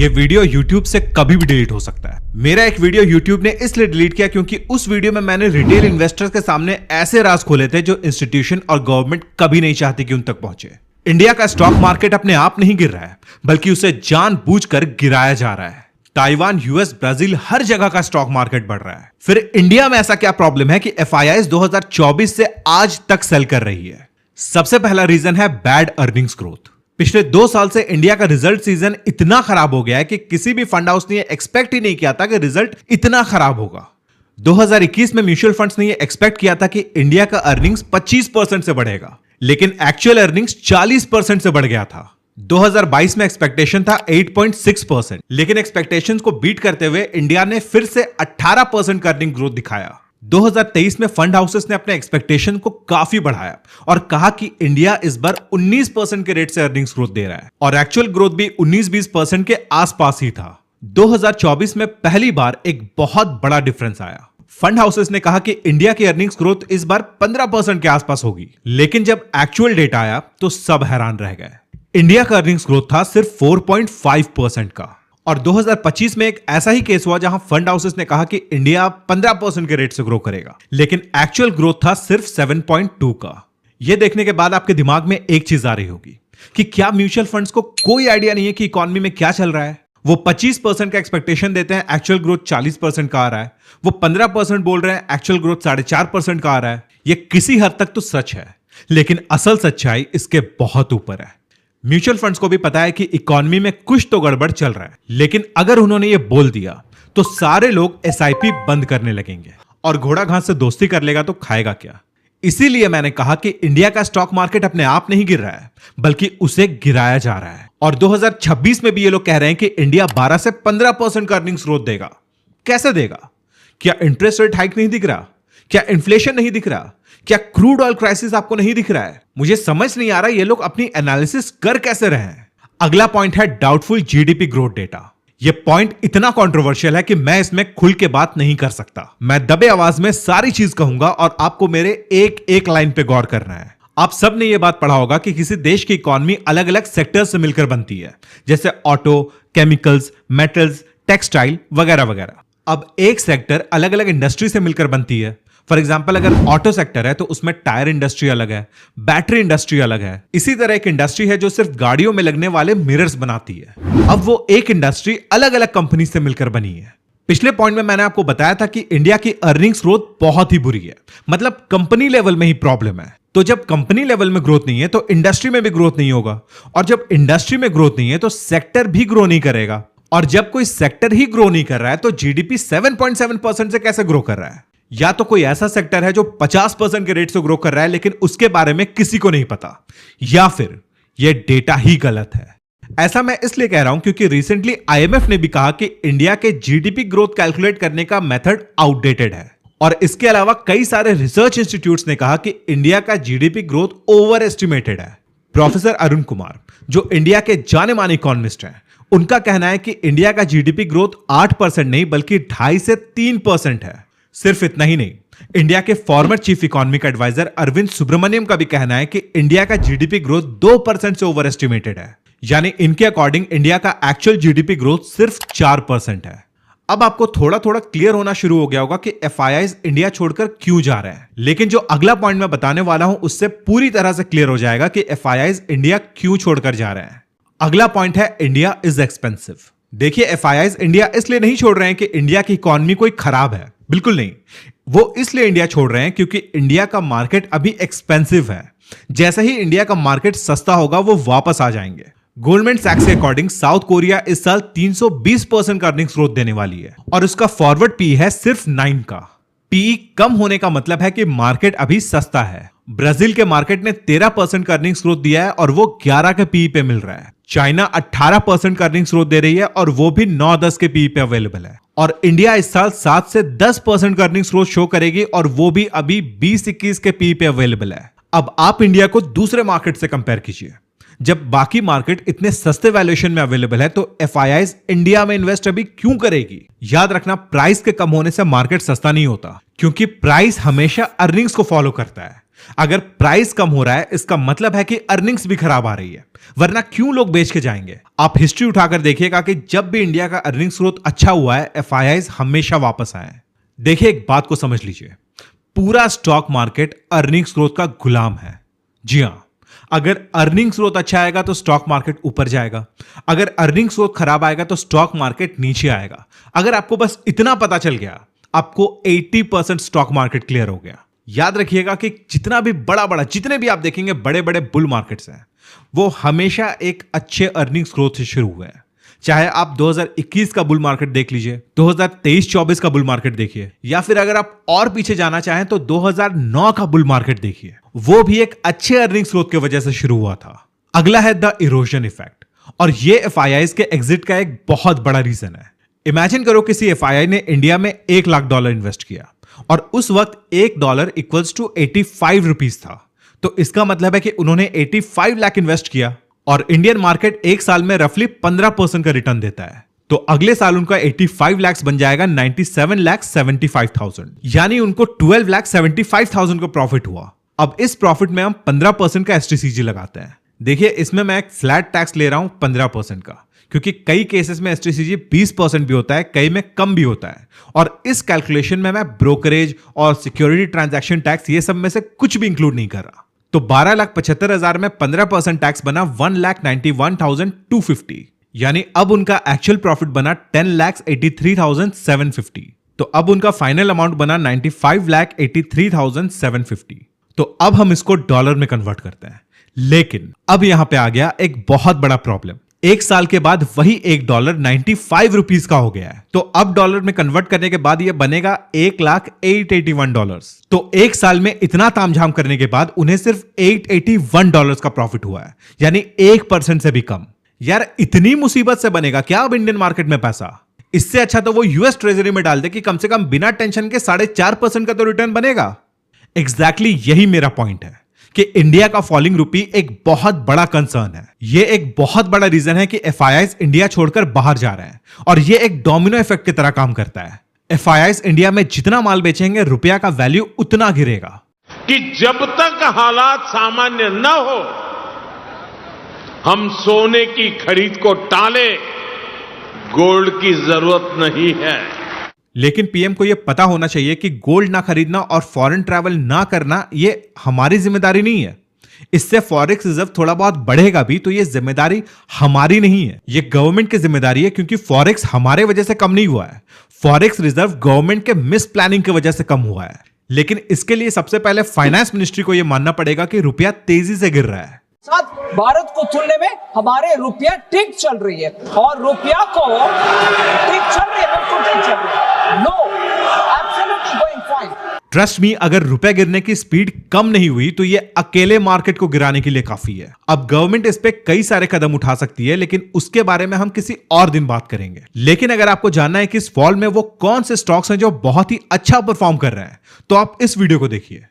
ये video YouTube से कभी भी डिलीट हो सकता है। मेरा एक वीडियो YouTube ने इसलिए डिलीट किया क्योंकि उस वीडियो में मैंने रिटेल इन्वेस्टर्स के सामने ऐसे राज खोले थे जो इंस्टीट्यूशन और गवर्नमेंट कभी नहीं चाहती कि उन तक पहुंचे। इंडिया का स्टॉक मार्केट अपने आप नहीं गिर रहा है, बल्कि उसे जानबूझकर गिराया जा रहा है। ताइवान, यूएस, ब्राजील, हर जगह का स्टॉक मार्केट बढ़ रहा है। फिर इंडिया में ऐसा क्या प्रॉब्लम है कि FIIs 2024 से आज तक सेल कर रही है? सबसे पहला रीजन है बैड अर्निंग्स ग्रोथ। पिछले 2 साल से इंडिया का रिजल्ट सीजन इतना खराब हो गया है कि किसी भी फंड हाउस ने एक्सपेक्ट ही नहीं किया था कि रिजल्ट इतना खराब होगा। 2021 में म्यूचुअल फंड्स ने एक्सपेक्ट किया था कि इंडिया का अर्निंग्स 25% से बढ़ेगा, लेकिन एक्चुअल अर्निंग्स 40% से बढ़ गया था। 2022 में एक्सपेक्टेशन था 8.6%, लेकिन एक्सपेक्टेशंस को बीट करते हुए इंडिया ने फिर से 18% का अर्निंग ग्रोथ दिखाया। 2023 में फंड हाउसेस ने अपने एक्सपेक्टेशन को काफी बढ़ाया और कहा कि इंडिया इस बार 19% के रेट से अर्निंग्स ग्रोथ दे रहा है और एक्चुअल ग्रोथ भी 19-20% के आसपास ही था। 2024 में पहली बार एक बहुत बड़ा डिफरेंस आया। फंड हाउसेस ने कहा कि इंडिया की अर्निंग्स ग्रोथ इस बार 15% के आसपास होगी, लेकिन जब एक्चुअल डेटा आया तो सब हैरान रह गए। इंडिया का अर्निंग्स ग्रोथ था सिर्फ 4.5% का। और 2025 में एक ऐसा ही केस हुआ जहां फंड हाउसेस ने कहा कि इंडिया 15% के रेट से ग्रो करेगा, लेकिन एक्चुअल ग्रोथ था सिर्फ 7.2 का। यह देखने के बाद आपके दिमाग में एक चीज आ रही होगी कि क्या म्यूचुअल फंड्स को कोई आइडिया नहीं है कि इकोनॉमी में क्या चल रहा है? वो 25% का एक्सपेक्टेशन देते हैं, एक्चुअल ग्रोथ 40% का आ रहा है। वो 15% बोल रहे हैं, एक्चुअल ग्रोथ 4.5% का आ रहा है। यह किसी हद तक तो सच है, लेकिन असल सच्चाई इसके बहुत ऊपर है। म्यूचुअल फंड्स को भी पता है कि इकोनॉमी में कुछ तो गड़बड़ चल रहा है, लेकिन अगर उन्होंने ये बोल दिया तो सारे लोग SIP बंद करने लगेंगे और घोड़ा घास से दोस्ती कर लेगा तो खाएगा क्या? इसीलिए मैंने कहा कि इंडिया का स्टॉक मार्केट अपने आप नहीं गिर रहा है, बल्कि उसे गिराया जा रहा है। और 2026 में भी ये लोग कह रहे हैं कि इंडिया 12 से 15% का अर्निंग्स ग्रोथ देगा। कैसे देगा? क्या इंटरेस्ट रेट हाइक नहीं दिख रहा? क्या इन्फ्लेशन नहीं दिख रहा? क्या क्रूड ऑयल क्राइसिस आपको नहीं दिख रहा है? मुझे समझ नहीं आ रहा ये लोग अपनी एनालिसिस कर कैसे रहे हैं। अगला पॉइंट है डाउटफुल GDP ग्रोथ डेटा। ये पॉइंट इतना कंट्रोवर्शियल है कि मैं इसमें खुल के बात नहीं कर सकता। मैं दबे आवाज में सारी चीज कहूंगा और आपको मेरे एक एक लाइन पे गौर करना है। आप सब ने यह बात पढ़ा होगा कि किसी देश की इकोनॉमी अलग अलग सेक्टर से मिलकर बनती है, जैसे ऑटो, केमिकल्स, मेटल्स, टेक्सटाइल वगैरह वगैरह। अब एक सेक्टर अलग अलग इंडस्ट्री से मिलकर बनती है। फॉर एग्जाम्पल, अगर ऑटो सेक्टर है तो उसमें टायर इंडस्ट्री अलग है, बैटरी इंडस्ट्री अलग है। इसी तरह एक इंडस्ट्री है जो सिर्फ गाड़ियों में लगने वाले मिरर्स बनाती है। अब वो एक इंडस्ट्री अलग अलग कंपनी से मिलकर बनी है। पिछले पॉइंट में मैंने आपको बताया था कि इंडिया की अर्निंग्स ग्रोथ बहुत ही बुरी है, मतलब कंपनी लेवल में ही प्रॉब्लम है। तो जब कंपनी लेवल में ग्रोथ नहीं है तो इंडस्ट्री में भी ग्रोथ नहीं होगा, और जब इंडस्ट्री में ग्रोथ नहीं है तो सेक्टर भी ग्रो नहीं करेगा। और जब कोई सेक्टर ही ग्रो नहीं कर रहा है तो GDP 7.7% से कैसे ग्रो कर रहा है? या तो कोई ऐसा सेक्टर है जो 50% के रेट से ग्रो कर रहा है, लेकिन उसके बारे में किसी को नहीं पता, या फिर यह डेटा ही गलत है। ऐसा मैं इसलिए कह रहा हूं क्योंकि रिसेंटली IMF ने भी कहा कि इंडिया के GDP ग्रोथ कैलकुलेट करने का मेथड आउटडेटेड है। और इसके अलावा कई सारे रिसर्च इंस्टीट्यूट्स ने कहा कि इंडिया का GDP ग्रोथ ओवर एस्टिमेटेड है। प्रोफेसर अरुण कुमार, जो इंडिया के जाने माने इकोनॉमिस्ट हैं, उनका कहना है कि इंडिया का GDP ग्रोथ 8% नहीं बल्कि 2.5 से 3% है। सिर्फ इतना ही नहीं, इंडिया के former chief economic adviser Arvind Subramanian का भी कहना है कि इंडिया का GDP ग्रोथ 2% से ओवर एस्टिमेटेड है। यानी इनके अकॉर्डिंग इंडिया का एक्चुअल GDP ग्रोथ सिर्फ 4% है। अब आपको थोड़ा थोड़ा क्लियर होना शुरू हो गया होगा कि FIIs इंडिया छोड़कर क्यों जा रहे हैं, लेकिन जो अगला पॉइंट मैं बताने वाला हूं उससे पूरी तरह से क्लियर हो जाएगा कि FIIs इंडिया क्यों छोड़कर जा रहे हैं। अगला पॉइंट है इंडिया इज एक्सपेंसिव। देखिए, FIIs इंडिया इसलिए नहीं छोड़ रहे हैं कि इंडिया की इकोनॉमी कोई खराब है, बिल्कुल नहीं। वो इसलिए इंडिया छोड़ रहे हैं क्योंकि इंडिया का मार्केट अभी एक्सपेंसिव है। जैसे ही इंडिया का मार्केट सस्ता होगा वो वापस आ जाएंगे। गोल्डमैन सैक्स के अकॉर्डिंग साउथ कोरिया इस साल 320% का अर्निंग्स ग्रोथ देने वाली है और उसका फॉरवर्ड PE है सिर्फ 9 का। PE कम होने का मतलब है कि मार्केट अभी सस्ता है। ब्राजील के मार्केट ने 13% का अर्निंग्स ग्रोथ दिया है और वो 11 के PE पे मिल रहा है। चाइना 18% का अर्निंग्स ग्रोथ दे रही है और वो भी 9-10 के PE पे अवेलेबल है। और इंडिया इस साल 7 से 10% का अर्निंग्स ग्रोथ शो करेगी और वो भी अभी 20-21 के PE पे अवेलेबल है। अब आप इंडिया को दूसरे मार्केट से कंपेयर कीजिए। जब बाकी मार्केट इतने सस्ते वैल्यूएशन में अवेलेबल है तो FIIs इंडिया में इन्वेस्ट अभी क्यों करेगी? याद रखना, प्राइस के कम होने से मार्केट सस्ता नहीं होता, क्योंकि प्राइस हमेशा अर्निंग्स को फॉलो करता है। अगर प्राइस कम हो रहा है इसका मतलब है कि अर्निंग्स भी खराब आ रही है, वरना क्यों लोग बेच के जाएंगे। आप हिस्ट्री उठाकर देखिएगा कि जब भी इंडिया का अर्निंग्स ग्रोथ अच्छा हुआ है, एफआईआईज हमेशा वापस आए हैं। देखिए एक बात को समझ लीजिए, पूरा स्टॉक मार्केट अर्निंग्स ग्रोथ का गुलाम है। जी हां, अगर अर्निंग्स ग्रोथ अच्छा आएगा तो स्टॉक मार्केट ऊपर जाएगा, अगर अर्निंग्स ग्रोथ खराब आएगा तो स्टॉक मार्केट नीचे आएगा। अगर आपको बस इतना पता चल गया, आपको 80% स्टॉक मार्केट क्लियर हो गया। याद रखिएगा कि जितना भी जितने भी आप देखेंगे बड़े बड़े बुल मार्केट्स हैं, वो हमेशा एक अच्छे अर्निंग्स ग्रोथ से शुरू हुए हैं। चाहे आप 2021 का बुल मार्केट देख लीजिए, 2023-24 का बुल मार्केट देखिए, या फिर अगर आप और पीछे जाना चाहें तो 2009 का बुल मार्केट देखिए, वो भी एक अच्छे अर्निंग्स ग्रोथ की वजह से शुरू हुआ था। अगला है द इरोजन इफेक्ट, और ये एफआईआईज के एग्जिट का एक बहुत बड़ा रीजन है। इमेजिन करो किसी एफआईआई ने इंडिया में $1 लाख इन्वेस्ट किया और उस वक्त $1 इक्वल्स टू 85 रुपीज था। तो इसका मतलब है कि उन्होंने 85 लाख इन्वेस्ट किया और इंडियन मार्केट एक साल में रफली 15% का रिटर्न देता है। तो अगले साल उनका 85 लाख बन जाएगा 97,75,000, यानी उनको 12,75,000 का प्रॉफिट हुआ। अब इस प्रॉफिट में हम 15% का एसटीसीजी लगाते हैं। देखिए इसमें मैं एक फ्लैट टैक्स ले रहा हूं 15% का, क्योंकि कई केसेस में एसटीसीजी 20% भी होता है, कई में कम भी होता है। और इस कैलकुलेशन में मैं ब्रोकरेज और सिक्योरिटी ट्रांजैक्शन टैक्स ये सब में से कुछ भी इंक्लूड नहीं कर रहा। तो 12,75,000 में 15% टैक्स बना 1,91,250, यानी अब उनका एक्चुअल प्रॉफिट बना 10,83,750। तो अब उनका फाइनल अमाउंट बना 95,83,750। तो अब हम इसको डॉलर में कन्वर्ट करते हैं। लेकिन अब यहां पे आ गया एक बहुत बड़ा प्रॉब्लम। एक साल के बाद वही $1 95 रुपीज का हो गया है। तो अब डॉलर में कन्वर्ट करने के बाद यह बनेगा $1,0881। तो एक साल में इतना तामझाम करने के बाद उन्हें सिर्फ $881 का प्रॉफिट हुआ है, यानी 1% से भी कम। यार इतनी मुसीबत से बनेगा क्या अब इंडियन मार्केट में पैसा? इससे अच्छा तो वो यूएस ट्रेजरी में डाल दे कि कम से कम बिना टेंशन के 4.5% का तो रिटर्न बनेगा। एग्जैक्टली यही मेरा पॉइंट है कि इंडिया का फॉलिंग रुपी एक बहुत बड़ा कंसर्न है। यह एक बहुत बड़ा रीजन है कि एफआईआईज इंडिया छोड़कर बाहर जा रहे हैं, और यह एक डोमिनो इफेक्ट की तरह काम करता है। एफआईआईज इंडिया में जितना माल बेचेंगे, रुपया का वैल्यू उतना गिरेगा। कि जब तक हालात सामान्य न हो, हम सोने की खरीद को टाले, गोल्ड की जरूरत नहीं है। लेकिन पीएम को यह पता होना चाहिए कि गोल्ड ना खरीदना और फॉरेन ट्रैवल ना करना ये हमारी जिम्मेदारी नहीं है। इससे फॉरेक्स रिजर्व थोड़ा बहुत बढ़ेगा भी तो ये जिम्मेदारी हमारी नहीं है, ये गवर्नमेंट की जिम्मेदारी है, क्योंकि फॉरेक्स हमारे वजह से कम नहीं हुआ है। फॉरेक्स रिजर्व गवर्नमेंट के मिस प्लानिंग की वजह से कम हुआ है। लेकिन इसके लिए सबसे पहले फाइनेंस मिनिस्ट्री को यह मानना पड़ेगा कि रुपया तेजी से गिर रहा है। साथ भारत को तुलने में हमारे रुपया ठीक चल रही है, और रुपया को ठीक चल रही है, बिल्कुल ठीक चल रही है। No, absolutely going fine. Trust me, अगर रुपए गिरने की स्पीड कम नहीं हुई तो ये अकेले मार्केट को गिराने के लिए काफी है। अब गवर्नमेंट इस पे कई सारे कदम उठा सकती है, लेकिन उसके बारे में हम किसी और दिन बात करेंगे। लेकिन अगर आपको जानना है कि इस फॉल में वो कौन से स्टॉक्स हैं जो बहुत ही अच्छा परफॉर्म कर रहे हैं, तो आप इस वीडियो को देखिए।